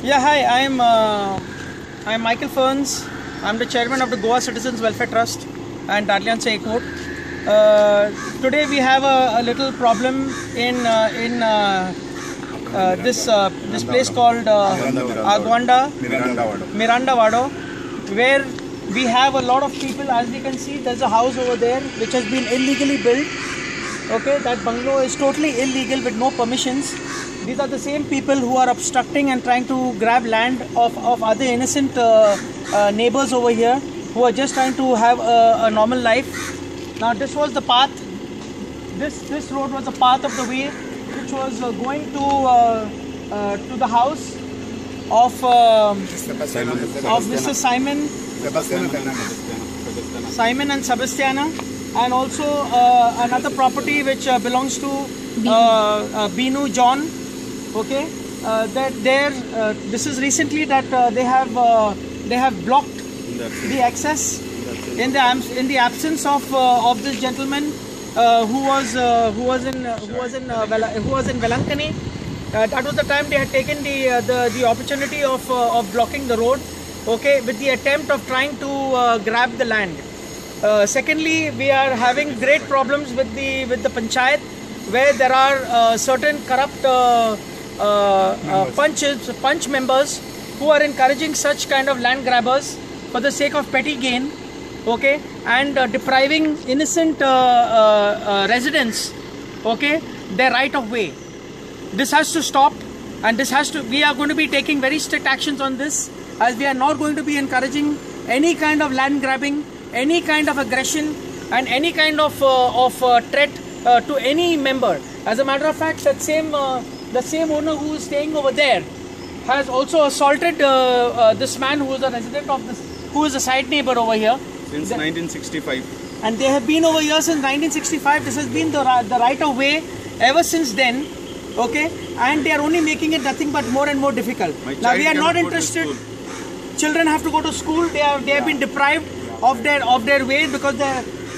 Yeah, hi. I'm Michael Ferns. I'm the chairman of the Goa Citizens Welfare Trust and Darlian Se Ekmot. Today we have a little problem in this place called Aguanda Miranda Vado, where we have a lot of people. As we can see, there's a house over there which has been illegally built. Okay, that bungalow is totally illegal with no permissions. These are the same people who are obstructing and trying to grab land of other innocent neighbors over here who are just trying to have a normal life. Now this was the path. This road was the path of the way which was going to the house of Mr. Simon and Sebastiana, and also another property which belongs to Binu John. Okay, this is recently that they have blocked the access in the absence of this gentleman who was in Velankani. That was the time they had taken the opportunity of blocking the road. Okay, with the attempt of trying to grab the land. Secondly, we are having great problems with the panchayat, where there are certain corrupt punch members who are encouraging such kind of land grabbers for the sake of petty gain. Okay, and depriving innocent residents, okay, their right of way. This has to stop, and we are going to be taking very strict actions on this, as we are not going to be encouraging any kind of land grabbing, any kind of aggression, and any kind of threat to any member. As a matter of fact, the same owner who is staying over there has also assaulted this man who is a resident of this, who is a side neighbor over here. Since 1965. And they have been over here since 1965. This has been the right of way ever since then. Okay, and they are only making it nothing but more and more difficult. Now we are not interested. Children have to go to school. They have been deprived of their way because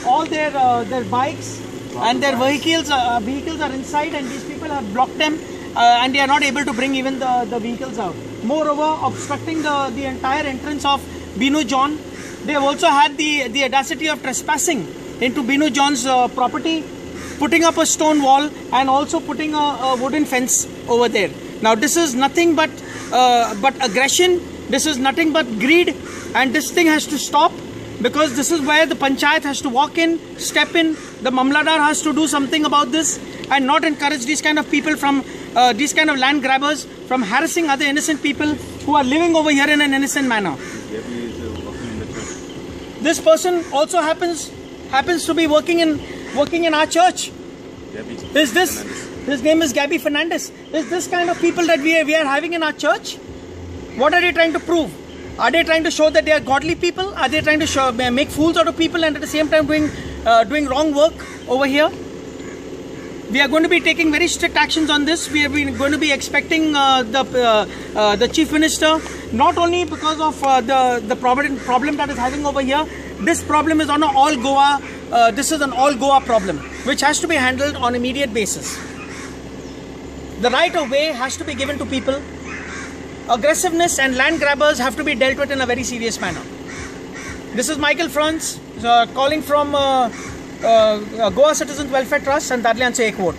all their bikes and their vehicles are inside, and these people have blocked them, and they are not able to bring even the vehicles out. Moreover, obstructing the entire entrance of Binu John. They have also had the audacity of trespassing into Binu John's property, putting up a stone wall and also putting a wooden fence over there. Now this is nothing but aggression. This is nothing but greed, and this thing has to stop, because this is where the panchayat has to walk in, step in. The Mamladar has to do something about this and not encourage these kind of people from these kind of land grabbers from harassing other innocent people who are living over here in an innocent manner. This person also happens to be working in our church. His name is Gabby Fernandez. Is this kind of people that we are having in our church? What are they trying to prove? Are they trying to show that they are godly people? Are they trying to make fools out of people and at the same time doing wrong work over here? We are going to be taking very strict actions on this. We are going to be expecting the Chief Minister, not only because of the problem that is having over here. This problem is on an all Goa. This is an all Goa problem, which has to be handled on immediate basis. The right of way has to be given to people. Aggressiveness and land grabbers have to be dealt with in a very serious manner. This is Michael Ferns calling from Goa Citizens Welfare Trust and Darlian Se Ekmot.